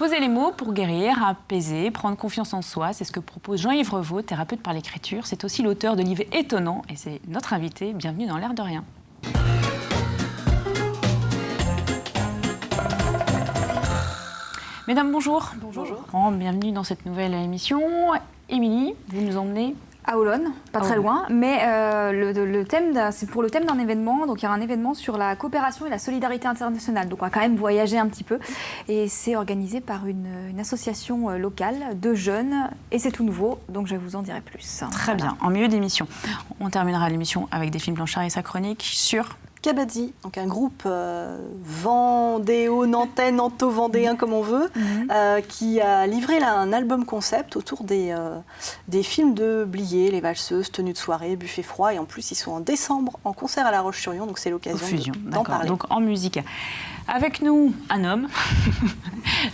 Poser les mots pour guérir, apaiser, prendre confiance en soi, c'est ce que propose Jean-Yves Revaux, thérapeute par l'écriture. C'est aussi l'auteur de livres étonnants et c'est notre invité. Bienvenue dans L'air de rien. Mesdames, bonjour. Bonjour. Bienvenue dans cette nouvelle émission. Émilie, vous nous emmenez à Olonne, pas très loin, mais c'est pour le thème d'un événement. Donc il y a un événement sur la coopération et la solidarité internationale. Donc on va quand même voyager un petit peu. Et c'est organisé par une association locale de jeunes. Et c'est tout nouveau, donc je vous en dirai plus. Très bien, en milieu d'émission. On terminera l'émission avec Delphine Blanchard et sa chronique sur... Kabaddi, donc un groupe vendéo-nantais, nanto-vendéen comme on veut, qui a livré là, un album concept autour des films de Blier, Les Valseuses, Tenues de soirée, Buffet froid, et en plus ils sont en décembre en concert à La Roche-sur-Yon, donc c'est l'occasion d'en parler. Donc en musique. Avec nous, un homme,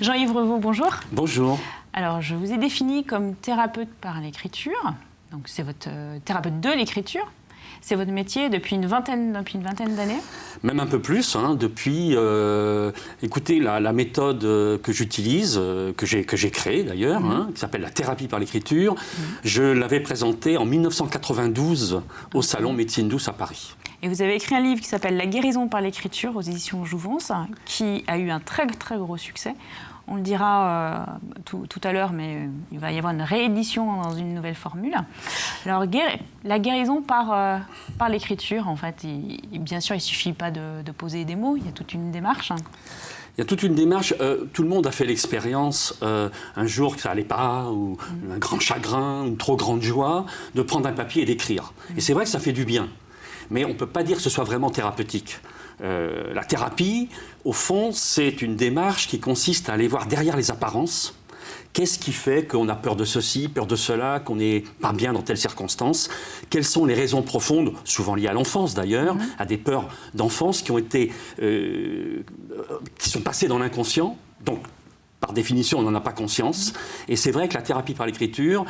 Jean-Yves Revaux, bonjour. Bonjour. Alors je vous ai défini comme thérapeute par l'écriture, donc c'est votre thérapeute de l'écriture. C'est votre métier depuis une vingtaine d'années? Même un peu plus, hein, depuis... écoutez, la méthode que j'utilise, que j'ai créée d'ailleurs, qui s'appelle la thérapie par l'écriture, je l'avais présentée en 1992 au Salon Médecine douce à Paris. Et vous avez écrit un livre qui s'appelle La guérison par l'écriture aux éditions Jouvence, qui a eu un très très gros succès. On le dira tout à l'heure, mais il va y avoir une réédition dans une nouvelle formule. Alors, la guérison par l'écriture, en fait, bien sûr, il ne suffit pas de poser des mots, il y a toute une démarche. Il y a toute une démarche. Tout le monde a fait l'expérience, un jour que ça n'allait pas, ou un grand chagrin, une trop grande joie, de prendre un papier et d'écrire. Et c'est vrai que ça fait du bien. Mais on ne peut pas dire que ce soit vraiment thérapeutique. La thérapie, au fond, c'est une démarche qui consiste à aller voir derrière les apparences. Qu'est-ce qui fait qu'on a peur de ceci, peur de cela, qu'on n'est pas bien dans telle circonstance? Quelles sont les raisons profondes, souvent liées à l'enfance d'ailleurs, à des peurs d'enfance qui sont passées dans l'inconscient. Donc, par définition, on n'en a pas conscience. Et c'est vrai que la thérapie par l'écriture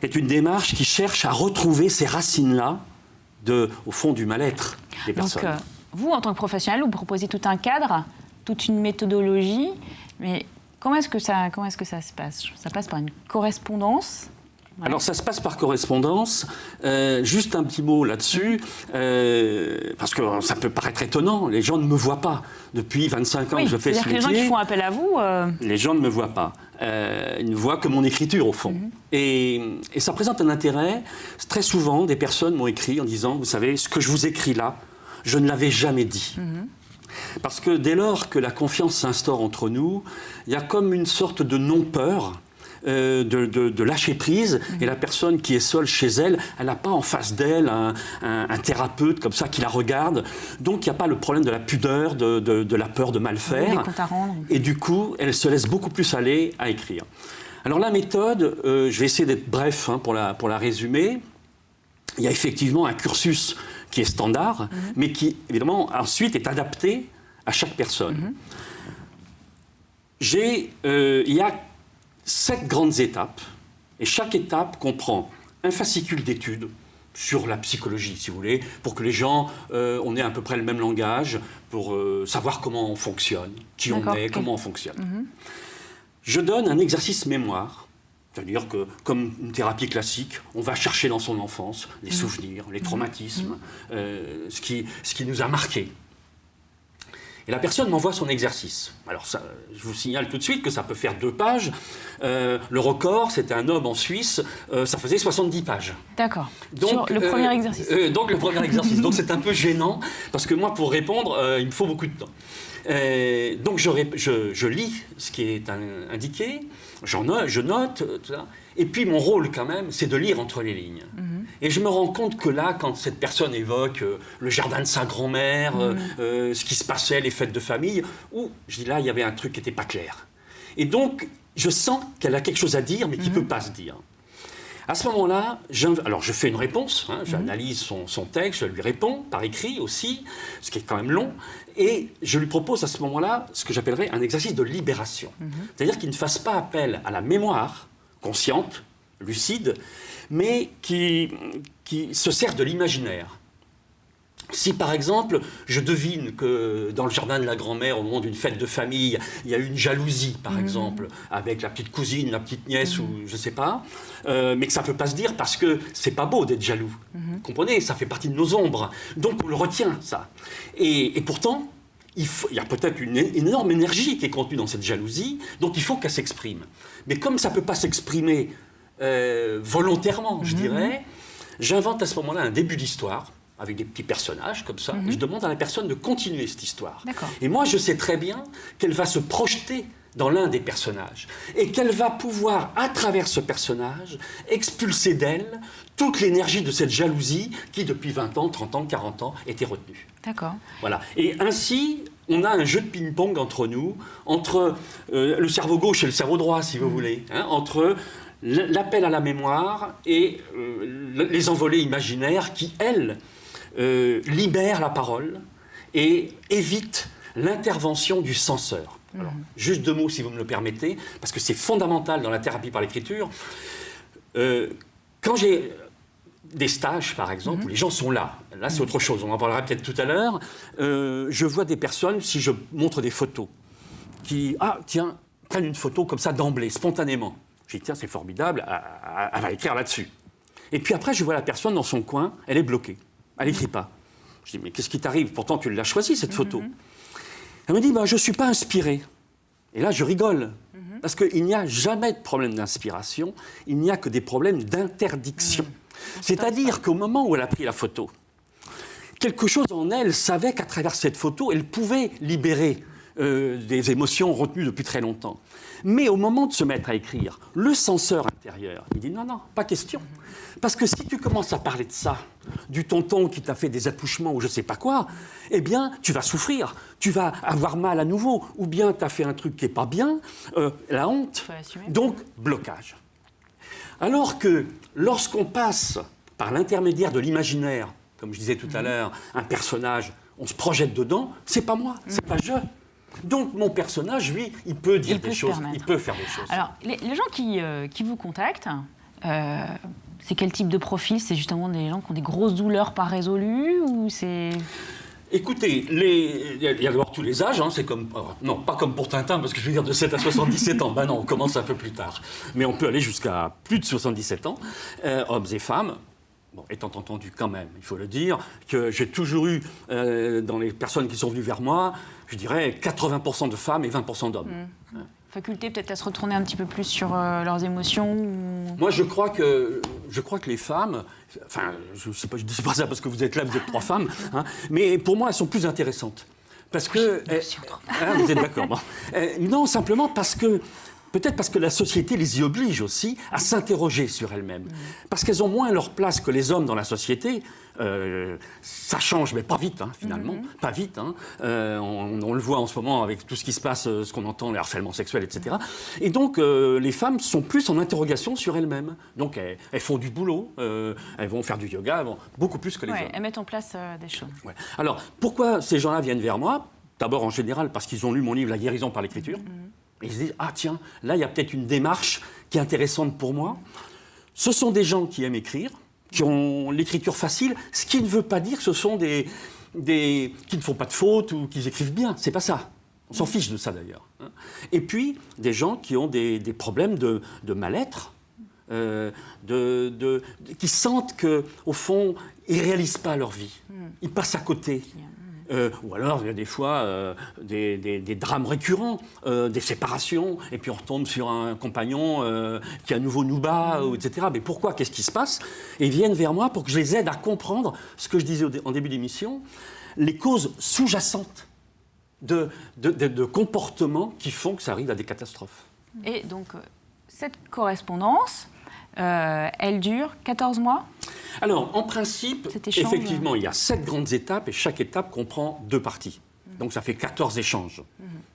est une démarche qui cherche à retrouver ces racines-là, au fond du mal-être des personnes. Donc, vous, en tant que professionnel, vous proposez tout un cadre, toute une méthodologie, mais comment est-ce que ça se passe? Ça passe par une correspondance? Ouais. Alors, ça se passe par correspondance. Juste un petit mot là-dessus, parce que ça peut paraître étonnant, les gens ne me voient pas. Depuis 25 ans que je fais ce métier. Les gens qui font appel à vous... Les gens ne me voient pas. Ils ne voient que mon écriture, au fond. Et ça présente un intérêt. Très souvent, des personnes m'ont écrit en disant, vous savez, ce que je vous écris là, je ne l'avais jamais dit. Parce que dès lors que la confiance s'instaure entre nous, il y a comme une sorte de non-peur, de lâcher prise, et la personne qui est seule chez elle, elle n'a pas en face d'elle un thérapeute comme ça qui la regarde, donc il n'y a pas le problème de la pudeur, de la peur de mal faire, des comptes à rendre. Et du coup, elle se laisse beaucoup plus aller à écrire. Alors la méthode, je vais essayer d'être bref pour la résumer. Il y a effectivement un cursus qui est standard, mais qui, évidemment, ensuite est adapté à chaque personne. Il y a 7 grandes étapes, et chaque étape comprend un fascicule d'études sur la psychologie, si vous voulez, pour que les gens, on ait à peu près le même langage, pour savoir comment on fonctionne, qui on est, comment on fonctionne. Je donne un exercice mémoire. C'est-à-dire que, comme une thérapie classique, on va chercher dans son enfance les souvenirs, les traumatismes, ce qui nous a marqués. Et la personne m'envoie son exercice. Alors, ça, je vous signale tout de suite que ça peut faire 2 pages. Le record, c'était un homme en Suisse, ça faisait 70 pages. D'accord. Donc, sur le premier exercice. Donc, le premier exercice. Donc, c'est un peu gênant, parce que moi, pour répondre, il me faut beaucoup de temps. Donc, je lis ce qui est indiqué, je note, tout ça. Et puis, mon rôle, quand même, c'est de lire entre les lignes. Et je me rends compte que là, quand cette personne évoque le jardin de sa grand-mère, ce qui se passait, les fêtes de famille, je dis là, il y avait un truc qui n'était pas clair. Et donc, je sens qu'elle a quelque chose à dire, mais qui ne peut pas se dire. À ce moment-là, je fais une réponse, j'analyse son texte, je lui réponds, par écrit aussi, ce qui est quand même long, et je lui propose à ce moment-là ce que j'appellerais un exercice de libération. C'est-à-dire qu'il ne fasse pas appel à la mémoire consciente, lucide, mais qui se sert de l'imaginaire. Si par exemple, je devine que dans le jardin de la grand-mère, au moment d'une fête de famille, il y a eu une jalousie, par exemple, avec la petite cousine, la petite nièce, ou je ne sais pas, mais que ça ne peut pas se dire parce que c'est pas beau d'être jaloux. Vous comprenez? Ça fait partie de nos ombres. Donc on le retient, ça. Et pourtant, il y a peut-être une énorme énergie qui est contenue dans cette jalousie, donc il faut qu'elle s'exprime. Mais comme ça ne peut pas s'exprimer volontairement, je dirais, j'invente à ce moment-là un début d'histoire, avec des petits personnages comme ça, et je demande à la personne de continuer cette histoire. Et moi, je sais très bien qu'elle va se projeter dans l'un des personnages, et qu'elle va pouvoir, à travers ce personnage, expulser d'elle toute l'énergie de cette jalousie qui, depuis 20 ans, 30 ans, 40 ans, était retenue. D'accord. Voilà. Et ainsi, on a un jeu de ping-pong entre nous, entre le cerveau gauche et le cerveau droit, si vous voulez, hein, entre l'appel à la mémoire et les envolées imaginaires qui, elles, libèrent la parole et évitent l'intervention du censeur. Alors, juste 2 mots, si vous me le permettez, parce que c'est fondamental dans la thérapie par l'écriture. Quand j'ai des stages, par exemple, où les gens sont là, c'est autre chose, on en parlera peut-être tout à l'heure, je vois des personnes, si je montre des photos, qui, tiens, prennent une photo comme ça d'emblée, spontanément. Je dis, tiens, c'est formidable, elle va écrire là-dessus. Et puis après, je vois la personne dans son coin, elle est bloquée, elle n'écrit pas. Je dis, mais qu'est-ce qui t'arrive? Pourtant, tu l'as choisie, cette photo. Elle me dit, je ne suis pas inspirée. Et là, je rigole. Parce qu'il n'y a jamais de problème d'inspiration, il n'y a que des problèmes d'interdiction. C'est-à-dire qu'au moment où elle a pris la photo, quelque chose en elle savait qu'à travers cette photo, elle pouvait libérer des émotions retenues depuis très longtemps. Mais au moment de se mettre à écrire, le censeur intérieur, il dit non, pas question. Parce que si tu commences à parler de ça, du tonton qui t'a fait des attouchements ou je ne sais pas quoi, eh bien, tu vas souffrir, tu vas avoir mal à nouveau, ou bien tu as fait un truc qui n'est pas bien, la honte, donc blocage. Alors que lorsqu'on passe par l'intermédiaire de l'imaginaire, comme je disais tout à l'heure, un personnage, on se projette dedans, c'est pas moi, c'est pas je. Donc mon personnage, lui, il peut dire des choses, il peut faire des choses. Alors, les gens qui vous contactent, c'est quel type de profil? C'est justement des gens qui ont des grosses douleurs pas résolues ou c'est... Écoutez, il y a d'abord tous les âges, hein, c'est comme... non, pas comme pour Tintin, parce que je veux dire de 7 à 77 ans. Non, on commence un peu plus tard. Mais on peut aller jusqu'à plus de 77 ans, hommes et femmes. Bon, étant entendu quand même, il faut le dire, que j'ai toujours eu, dans les personnes qui sont venues vers moi, je dirais 80% de femmes et 20% d'hommes. Faculté peut-être à se retourner un petit peu plus sur leurs émotions ou... Moi, je crois que les femmes, enfin, je ne dis pas ça parce que vous êtes là, vous êtes 3 femmes, hein, mais pour moi, elles sont plus intéressantes. Parce que... vous êtes d'accord, bon. Non, simplement parce que... Peut-être parce que la société les y oblige aussi à s'interroger sur elles-mêmes. Parce qu'elles ont moins leur place que les hommes dans la société. Ça change, mais pas vite, hein, finalement. Pas vite. Hein. On le voit en ce moment avec tout ce qui se passe, ce qu'on entend, les harcèlements sexuels, etc. Et donc, les femmes sont plus en interrogation sur elles-mêmes. Donc, elles font du boulot, elles vont faire du yoga, beaucoup plus que les hommes. Elles mettent en place des choses. Ouais. Alors, pourquoi ces gens-là viennent vers moi? D'abord, en général, parce qu'ils ont lu mon livre « La guérison par l'écriture ». Et ils se disent, tiens, là, il y a peut-être une démarche qui est intéressante pour moi. Ce sont des gens qui aiment écrire, qui ont l'écriture facile, ce qui ne veut pas dire que ce sont qui ne font pas de fautes ou qui écrivent bien. C'est pas ça. On s'en fiche de ça, d'ailleurs. Et puis, des gens qui ont des problèmes de mal-être, qui sentent qu'au fond, ils ne réalisent pas leur vie. Ils passent à côté. Ou alors, il y a des fois des drames récurrents, des séparations, et puis on retombe sur un compagnon qui à nouveau nous bat, etc. Mais pourquoi? Qu'est-ce qui se passe? Et ils viennent vers moi pour que je les aide à comprendre ce que je disais en début d'émission, les causes sous-jacentes de comportements qui font que ça arrive à des catastrophes. Et donc, cette correspondance, elle dure 14 mois? Alors, en principe, effectivement, il y a 7 grandes étapes et chaque étape comprend 2 parties. Donc, ça fait 14 échanges.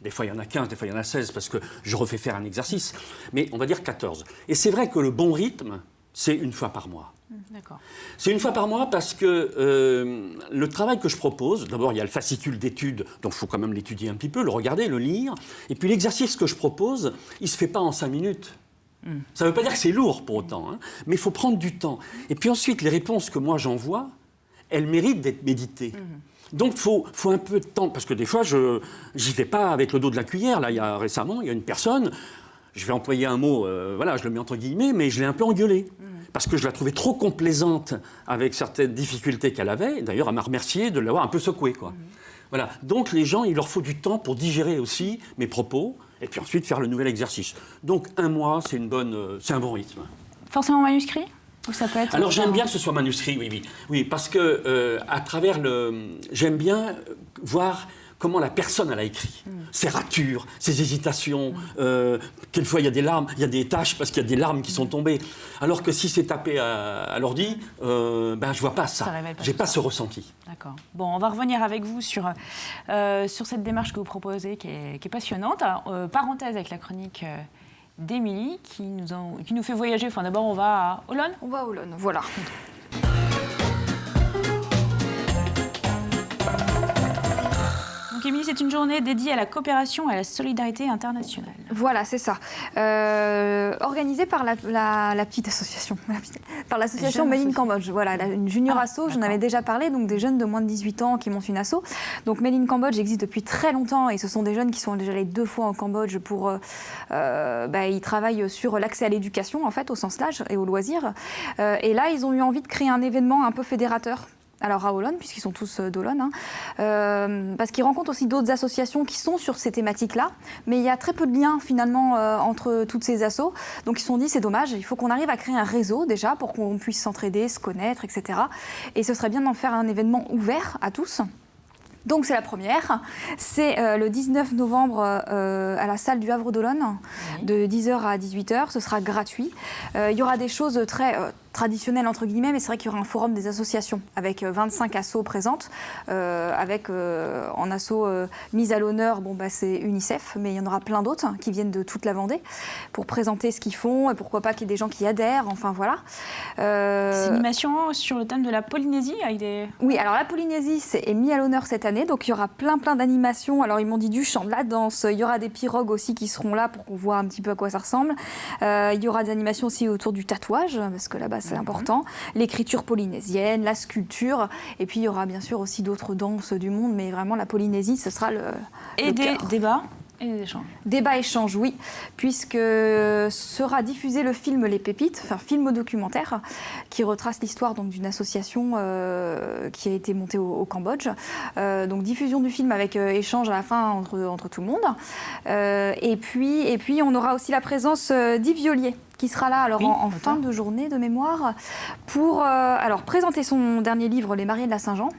Des fois, il y en a 15, des fois, il y en a 16 parce que je refais faire un exercice. Mais on va dire 14. Et c'est vrai que le bon rythme, c'est 1 fois par mois. D'accord. C'est 1 fois par mois parce que le travail que je propose, d'abord, il y a le fascicule d'études, donc il faut quand même l'étudier un petit peu, le regarder, le lire. Et puis, l'exercice que je propose, il ne se fait pas en 5 minutes. Ça ne veut pas dire que c'est lourd pour autant, hein, mais il faut prendre du temps. Et puis ensuite, les réponses que moi j'envoie, elle mérite d'être méditée. Donc, il faut un peu de temps, parce que des fois, je n'y vais pas avec le dos de la cuillère. Là, récemment, il y a une personne, je vais employer un mot, voilà, je le mets entre guillemets, mais je l'ai un peu engueulée. Parce que je la trouvais trop complaisante avec certaines difficultés qu'elle avait. D'ailleurs, elle m'a remercié de l'avoir un peu secouée, quoi. Voilà. Donc, les gens, il leur faut du temps pour digérer aussi mes propos, et puis ensuite faire le nouvel exercice. Donc, 1 mois, c'est un bon rythme. Forcément manuscrit? Ou ça peut être... Alors j'aime bien que ce soit manuscrit, oui, parce que à travers j'aime bien voir comment la personne elle a écrit, ses ratures, ses hésitations. Quelquefois il y a des larmes, il y a des taches parce qu'il y a des larmes qui sont tombées. Alors que si c'est tapé à l'ordi, je vois pas ça. J'ai pas ce ressenti. D'accord. Bon, on va revenir avec vous sur cette démarche que vous proposez, qui est passionnante. Parenthèse avec la chronique d'Émilie qui nous fait voyager. Enfin, d'abord, on va à Olonne. On va à Olonne, voilà. Donc, Émilie, c'est une journée dédiée à la coopération et à la solidarité internationale. Voilà, c'est ça. Organisée par la petite association, par l'association Made in Cambodge. Voilà, une junior asso, j'en avais déjà parlé, donc des jeunes de moins de 18 ans qui montent une asso. Donc Made in Cambodge existe depuis très longtemps et ce sont des jeunes qui sont déjà allés 2 fois en Cambodge pour... ils travaillent sur l'accès à l'éducation, en fait, au sens large et au loisir. Et là, ils ont eu envie de créer un événement un peu fédérateur. Alors à Olonne, puisqu'ils sont tous d'Olonne, parce qu'ils rencontrent aussi d'autres associations qui sont sur ces thématiques-là, mais il y a très peu de liens finalement entre toutes ces assos. Donc ils se sont dit c'est dommage, il faut qu'on arrive à créer un réseau déjà pour qu'on puisse s'entraider, se connaître, etc. Et ce serait bien d'en faire un événement ouvert à tous. Donc c'est la première, c'est le 19 novembre à la salle du Havre d'Olonne, de 10h à 18h, ce sera gratuit. Il y aura des choses très traditionnelles entre guillemets, mais c'est vrai qu'il y aura un forum des associations avec 25 assos présentes, avec en asso mise à l'honneur, c'est UNICEF, mais il y en aura plein d'autres qui viennent de toute la Vendée pour présenter ce qu'ils font et pourquoi pas qu'il y ait des gens qui adhèrent, enfin voilà. C'est une animation sur le thème de la Polynésie avec des... Oui, alors la Polynésie est mise à l'honneur cette année, donc il y aura plein d'animations. Alors ils m'ont dit du chant, de la danse, il y aura des pirogues aussi qui seront là pour qu'on voit un petit peu à quoi ça ressemble. Il y aura des animations aussi autour du tatouage, parce que là-bas c'est important, l'écriture polynésienne, la sculpture, et puis il y aura bien sûr aussi d'autres danses du monde, mais vraiment la Polynésie, ce sera le cœur. Débats et des échanges. Débat-échange, oui, puisque sera diffusé le film Les Pépites, enfin film documentaire, qui retrace l'histoire donc d'une association qui a été montée au Cambodge. Donc diffusion du film avec échange à la fin entre tout le monde. Et puis on aura aussi la présence d'Yves Violier, qui sera là en fin de journée de mémoire pour présenter son dernier livre, Les Mariés de la Saint-Jean.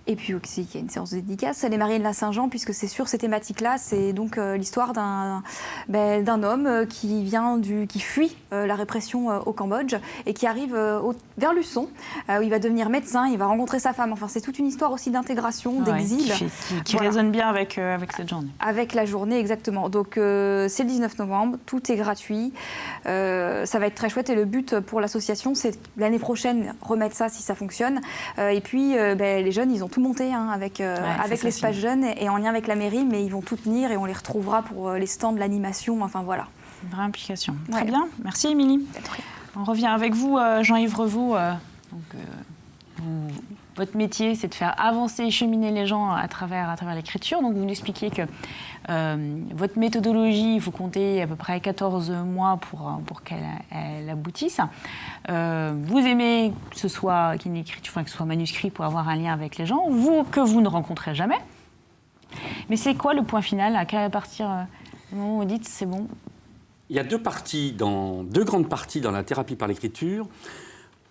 Et puis aussi, il y a une séance de dédicace, Les Mariés de la Saint-Jean, puisque c'est sur ces thématiques-là, c'est donc l'histoire d'un homme qui fuit la répression au Cambodge et qui arrive vers Luçon, où il va devenir médecin, il va rencontrer sa femme. Enfin, c'est toute une histoire aussi d'intégration, d'exil. Qui résonne bien avec cette journée. Avec la journée, exactement. Donc, c'est le 19 novembre, tout est gratuit. Ça va être très chouette et le but pour l'association, c'est l'année prochaine remettre ça si ça fonctionne. Et puis les jeunes, ils ont tout monté avec l'espace jeune et en lien avec la mairie, mais ils vont tout tenir et on les retrouvera pour les stands de l'animation. Enfin voilà. Une vraie implication. Très bien. Merci Émilie. On revient avec vous, Jean-Yves Revaux. Votre métier, c'est de faire avancer et cheminer les gens à travers l'écriture. Donc, vous nous expliquiez que votre méthodologie, vous comptez à peu près 14 mois pour qu'elle aboutisse. Vous aimez que ce soit que ce soit manuscrit pour avoir un lien avec les gens, que vous ne rencontrez jamais. Mais c'est quoi le point final à partir du moment où vous dites c'est bon? Il y a deux grandes parties dans la thérapie par l'écriture.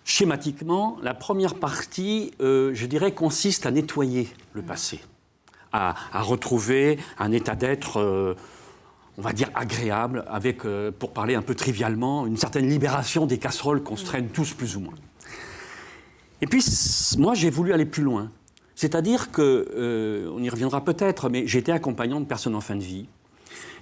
Schématiquement, la première partie, je dirais, consiste à nettoyer le passé, à retrouver un état d'être, on va dire, agréable, avec, pour parler un peu trivialement, une certaine libération des casseroles qu'on se traîne tous plus ou moins. Et puis, moi, j'ai voulu aller plus loin. C'est-à-dire que, on y reviendra peut-être, mais j'ai été accompagnant de personnes en fin de vie.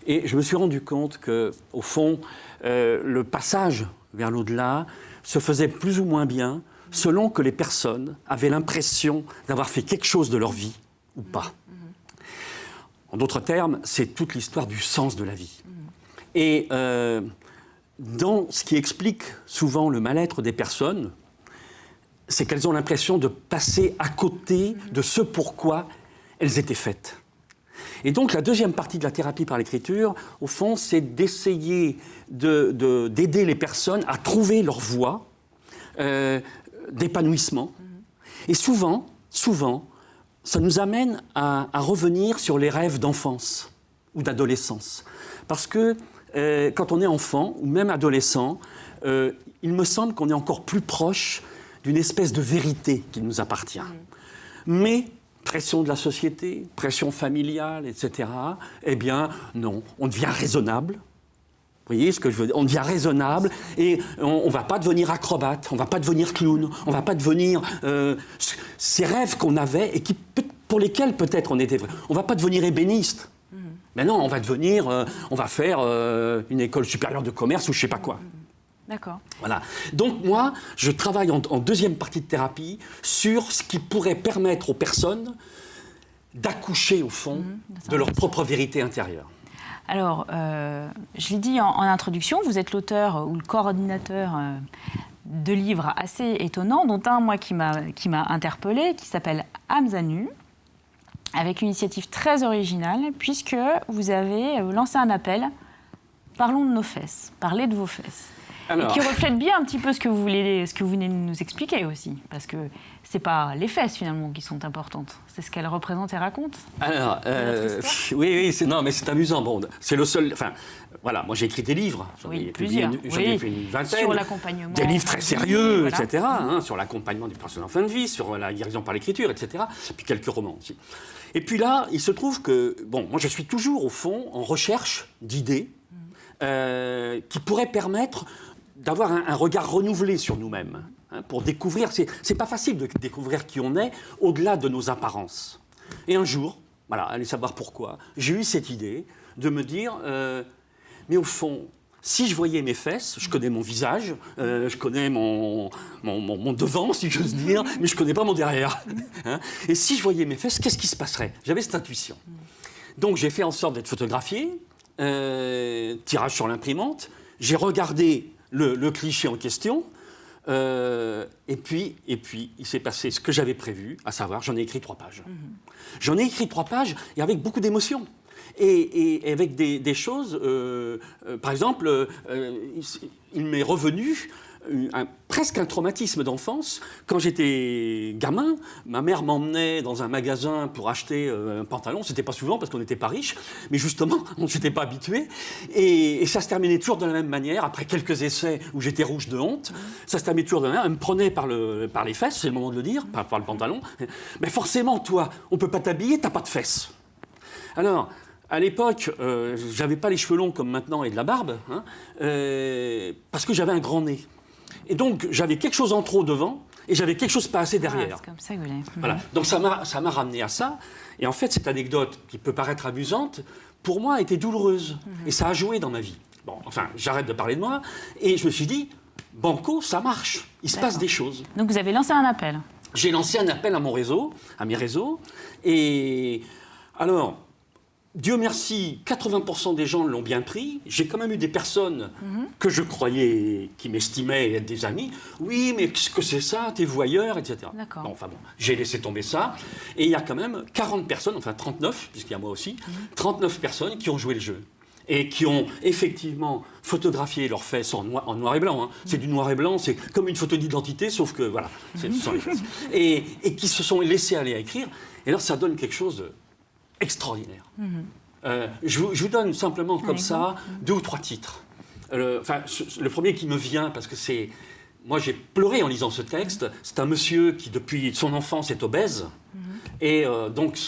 Et je me suis rendu compte qu'au fond, le passage vers l'au-delà se faisait plus ou moins bien selon que les personnes avaient l'impression d'avoir fait quelque chose de leur vie ou pas. En d'autres termes, c'est toute l'histoire du sens de la vie. Et dans ce qui explique souvent le mal-être des personnes, c'est qu'elles ont l'impression de passer à côté de ce pourquoi elles étaient faites. Et donc la deuxième partie de la thérapie par l'écriture, au fond, c'est d'essayer d'aider les personnes à trouver leur voie d'épanouissement. Et souvent, ça nous amène à revenir sur les rêves d'enfance ou d'adolescence. Parce que quand on est enfant ou même adolescent, il me semble qu'on est encore plus proche d'une espèce de vérité qui nous appartient. Mais pression de la société, pression familiale, etc., eh bien, non, on devient raisonnable. Vous voyez ce que je veux dire? On devient raisonnable et on ne va pas devenir acrobate, on ne va pas devenir clown, on ne va pas devenir ces rêves qu'on avait et pour lesquels peut-être on était vrai. On ne va pas devenir ébéniste. Mais non, on va faire une école supérieure de commerce ou je ne sais pas quoi. D'accord. Voilà. Donc moi, je travaille en deuxième partie de thérapie sur ce qui pourrait permettre aux personnes d'accoucher, au fond, de leur propre vérité intérieure. Alors, je l'ai dit en introduction, vous êtes l'auteur ou le coordinateur de livres assez étonnants, dont un, moi, qui m'a interpellée, qui s'appelle « Âmes à nu », avec une initiative très originale, puisque vous avez lancé un appel « Parlons de nos fesses », parlez de vos fesses. Alors... Et qui reflète bien un petit peu ce que vous venez de nous expliquer aussi, parce que c'est pas les fesses finalement qui sont importantes, c'est ce qu'elles représentent et racontent. Alors, oui, mais c'est amusant. Bon, c'est le seul. Enfin, voilà, moi j'ai écrit des livres, j'en ai fait une vingtaine. Sur l'accompagnement. Des livres très sérieux, voilà. Etc. Sur l'accompagnement des personnes en fin de vie, sur la guérison par l'écriture, etc. Puis quelques romans aussi. Et puis là, il se trouve que, bon, moi je suis toujours au fond en recherche d'idées qui pourraient permettre d'avoir un regard renouvelé sur nous-mêmes, pour découvrir, c'est pas facile de découvrir qui on est au-delà de nos apparences. Et un jour, voilà, allez savoir pourquoi, j'ai eu cette idée de me dire, mais au fond, si je voyais mes fesses, je connais mon visage, je connais mon devant, si j'ose dire, mais je connais pas mon derrière. Et si je voyais mes fesses, qu'est-ce qui se passerait? J'avais cette intuition. Donc j'ai fait en sorte d'être photographié, tirage sur l'imprimante, j'ai regardé le cliché en question, et puis il s'est passé ce que j'avais prévu, à savoir, j'en ai écrit 3 pages. J'en ai écrit 3 pages, et avec beaucoup d'émotions. Et avec des choses, par exemple, il m'est revenu presque un traumatisme d'enfance. Quand j'étais gamin, ma mère m'emmenait dans un magasin pour acheter un pantalon. C'était pas souvent parce qu'on n'était pas riches, mais justement, on ne s'était pas habitué. Et ça se terminait toujours de la même manière. Après quelques essais où j'étais rouge de honte, ça se terminait toujours de la même manière. Elle me prenait par les fesses, c'est le moment de le dire, par le pantalon. Mais forcément, toi, on ne peut pas t'habiller, t'as pas de fesses. Alors, à l'époque, j'avais pas les cheveux longs comme maintenant et de la barbe, parce que j'avais un grand nez. Et donc, j'avais quelque chose en trop devant et j'avais quelque chose pas assez derrière. C'est comme ça que vous voulez. Voilà. Donc, ça m'a ramené à ça. Et en fait, cette anecdote, qui peut paraître amusante, pour moi, était douloureuse. Et ça a joué dans ma vie. Bon, enfin, j'arrête de parler de moi. Et je me suis dit, banco, ça marche. Il se passe des choses. Donc, vous avez lancé un appel. J'ai lancé un appel à mon réseau, à mes réseaux. Et alors... Dieu merci, 80% des gens l'ont bien pris. J'ai quand même eu des personnes que je croyais, qui m'estimaient être des amis. Oui, mais qu'est-ce que c'est ça, t'es voyeur, etc. D'accord. Bon, enfin bon, j'ai laissé tomber ça. Et il y a quand même 40 personnes, enfin 39, puisqu'il y a moi aussi, 39 personnes qui ont joué le jeu. Et qui ont effectivement photographié leurs fesses en noir et blanc. C'est du noir et blanc, c'est comme une photo d'identité, sauf que voilà, ce sont les fesses. Et qui se sont laissés aller à écrire. Et alors ça donne quelque chose extraordinaire. Je vous donne simplement comme ça 2 ou 3 titres. Le premier qui me vient, parce que c'est... Moi, j'ai pleuré en lisant ce texte. C'est un monsieur qui, depuis son enfance, est obèse. Et donc,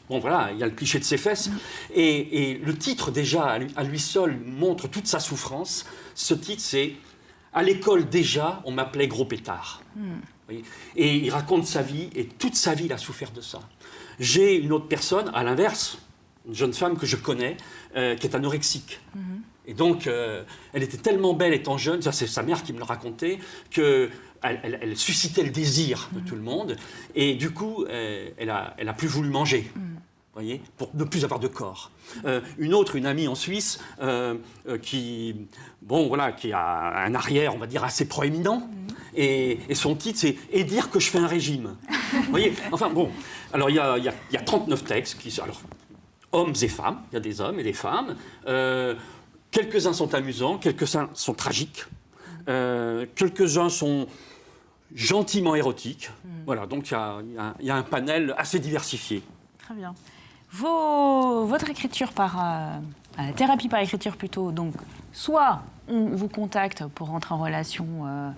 bon, voilà, il y a le cliché de ses fesses. Et le titre, déjà, à lui seul, montre toute sa souffrance. Ce titre, c'est « À l'école, déjà, on m'appelait gros pétard ». Et il raconte sa vie, et toute sa vie, il a souffert de ça. J'ai une autre personne, à l'inverse, une jeune femme que je connais, qui est anorexique. Et donc, elle était tellement belle étant jeune, ça c'est sa mère qui me le racontait, qu'elle suscitait le désir de tout le monde. Et du coup, elle a plus voulu manger. Voyez, pour ne plus avoir de corps. Une amie en Suisse, qui a un arrière, on va dire, assez proéminent, Et son titre, c'est « Et dire que je fais un régime ». Vous voyez, enfin bon, alors il y a 39 textes, alors, hommes et femmes, il y a des hommes et des femmes. Quelques-uns sont amusants, quelques-uns sont tragiques, quelques-uns sont gentiment érotiques. Voilà, donc il y a un panel assez diversifié. Très bien. Votre écriture la thérapie par écriture plutôt, donc soit on vous contacte pour rentrer en relation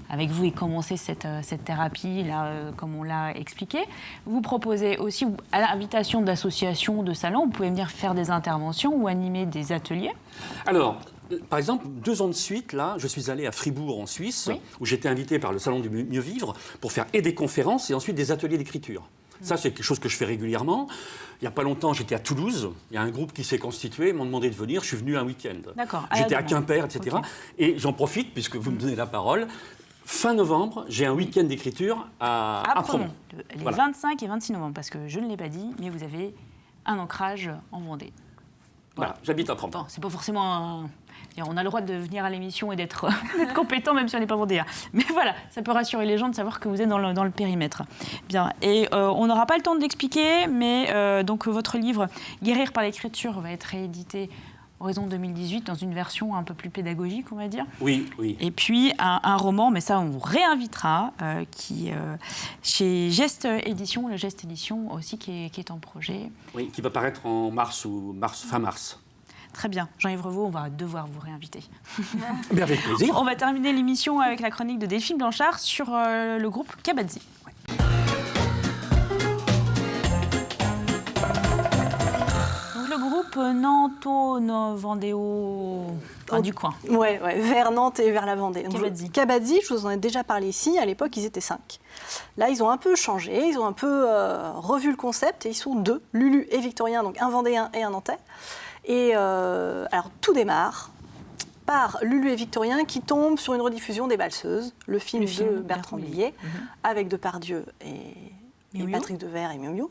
avec vous et commencer cette thérapie, là, comme on l'a expliqué. Vous proposez aussi, à l'invitation d'associations, de salons, vous pouvez venir faire des interventions ou animer des ateliers. Alors, par exemple, 2 ans de suite, là, je suis allé à Fribourg, en Suisse, où j'étais invité par le Salon du Mieux Vivre pour faire et des conférences et ensuite des ateliers d'écriture. Ça, c'est quelque chose que je fais régulièrement. Il n'y a pas longtemps, j'étais à Toulouse. Il y a un groupe qui s'est constitué, ils m'ont demandé de venir. Je suis venu un week-end. D'accord. J'étais à Quimper, etc. Okay. Et j'en profite, puisque vous me donnez la parole. Fin novembre, j'ai un week-end d'écriture à Promont. Les 25 et 26 novembre, parce que je ne l'ai pas dit, mais vous avez un ancrage en Vendée. Voilà, j'habite à Promont. Bon, c'est pas forcément on a le droit de venir à l'émission et d'être compétent, même si on n'est pas vendéen. Mais voilà, ça peut rassurer les gens de savoir que vous êtes dans le périmètre. Bien, et on n'aura pas le temps de l'expliquer, mais donc votre livre « Guérir par l'écriture » va être réédité Horizon 2018 dans une version un peu plus pédagogique, on va dire. Oui, oui. Et puis un roman, mais ça on vous réinvitera, qui chez Geste Édition, le Geste Édition aussi qui est en projet. Oui, qui va paraître en fin mars. Très bien. Jean-Yves Revaux, on va devoir vous réinviter. Bien, avec plaisir. On va terminer l'émission avec la chronique de Delphine Blanchard sur le groupe Kabadzi. Ouais. Donc le groupe Nanto-Vendéo, du coin. Ouais, vers Nantes et vers la Vendée. Kabadzi. Kabadzi, je vous en ai déjà parlé ici. À l'époque, ils étaient 5. Là, ils ont un peu changé, ils ont un peu revu le concept et ils sont 2, Lulu et Victorien, donc un Vendéen et un Nantais. Et alors, tout démarre par Lulu et Victorien qui tombent sur une rediffusion des Valseuses, le film de Bertrand Blier, avec Depardieu et Patrick Devers et Miu Miu.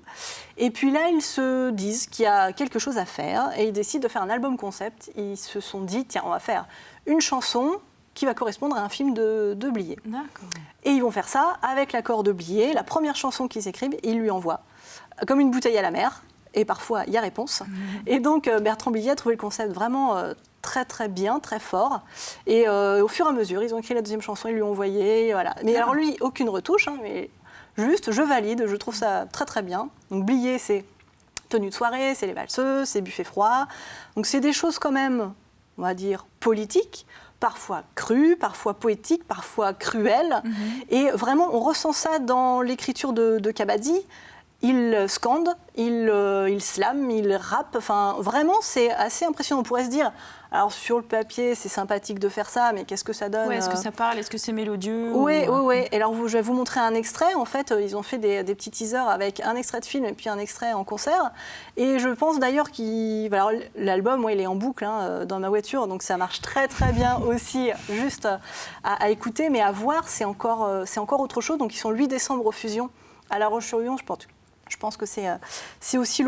Et puis là, ils se disent qu'il y a quelque chose à faire et ils décident de faire un album concept. Ils se sont dit, tiens, on va faire une chanson qui va correspondre à un film de Blier. D'accord. Et ils vont faire ça avec l'accord de Blier. La première chanson qu'ils écrivent, ils lui envoient, comme une bouteille à la mer. Et parfois, il y a réponse. Et donc, Bertrand Blier a trouvé le concept vraiment très, très bien, très fort. Et au fur et à mesure, ils ont écrit la deuxième chanson, ils lui ont envoyé, voilà. Mais alors lui, aucune retouche, mais juste, je valide, je trouve ça très, très bien. Donc, Blier, c'est tenue de soirée, c'est les valseuses, c'est buffet froid. Donc, c'est des choses quand même, on va dire, politiques, parfois crues, parfois poétiques, parfois cruelles. Et vraiment, on ressent ça dans l'écriture de Kabadzi. Il scande, il slame, il rappe. Enfin, vraiment, c'est assez impressionnant. On pourrait se dire, alors sur le papier, c'est sympathique de faire ça, mais qu'est-ce que ça donne? Est-ce que ça parle? Est-ce que c'est mélodieux? Oui. Et alors, je vais vous montrer un extrait. En fait, ils ont fait des petits teasers avec un extrait de film et puis un extrait en concert. Et je pense d'ailleurs l'album, il est en boucle dans ma voiture, donc ça marche très très bien aussi, juste à écouter. Mais à voir, c'est encore autre chose. Donc, ils sont le 8 décembre aux Fusions à La Roche-sur-Yon, je pense que c'est aussi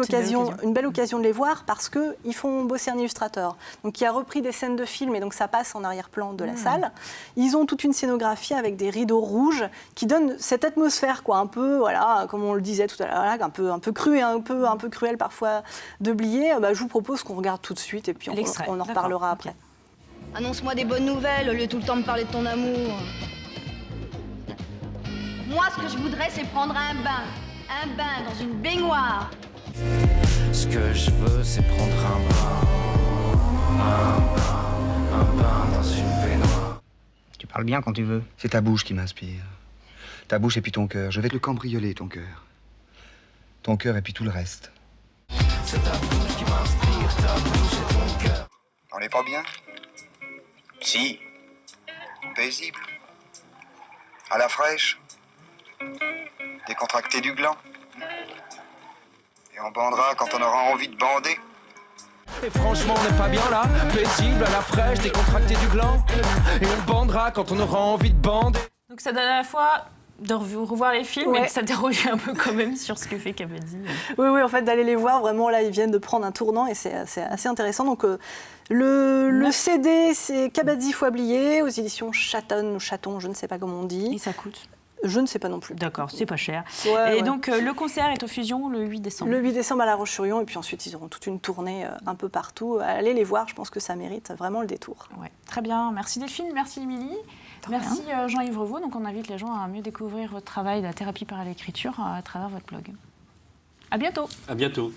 une belle occasion de les voir parce qu'ils font bosser un illustrateur. Donc, il a repris des scènes de film et donc ça passe en arrière-plan de la salle. Ils ont toute une scénographie avec des rideaux rouges qui donnent cette atmosphère, un peu, voilà, comme on le disait tout à l'heure, un peu cru et un peu cruel parfois de Blier. Je vous propose qu'on regarde tout de suite et puis on en reparlera après. Annonce-moi des bonnes nouvelles au lieu de tout le temps me parler de ton amour. Moi, ce que je voudrais, c'est prendre un bain dans une baignoire. Ce que je veux, c'est prendre un bain dans une baignoire. Tu parles bien quand tu veux. C'est ta bouche qui m'inspire. Ta bouche et puis ton cœur. Je vais te le cambrioler, ton cœur. Ton cœur et puis tout le reste. C'est ta bouche qui m'inspire, ta bouche et ton cœur. On n'est pas bien? Si. Paisible. À la fraîche. Décontracté du gland. Et on bandera quand on aura envie de bander. Et franchement, on n'est pas bien là. Paisible, à la fraîche, décontracté du gland. Et on bandera quand on aura envie de bander. Donc ça donne à la fois de revoir les films et Ouais. de s'interroger un peu quand même sur ce que fait Kabaddi. Oui, en fait, d'aller les voir, vraiment, là, ils viennent de prendre un tournant et c'est assez intéressant. Donc, le CD, c'est Kabaddi fois Blier, aux éditions Chaton ou Chaton, je ne sais pas comment on dit. Et ça coûte. Je ne sais pas non plus. D'accord, c'est pas cher. Ouais, Et ouais. donc, le concert est au Fusion le 8 décembre. Le 8 décembre à La Roche-sur-Yon, et puis ensuite, ils auront toute une tournée un peu partout. Allez les voir, je pense que ça mérite vraiment le détour. Ouais, très bien. Merci Delphine, merci Émilie. Merci Jean-Yves Revaux. Donc, on invite les gens à mieux découvrir votre travail, la thérapie par l'écriture, à travers votre blog. À bientôt. À bientôt.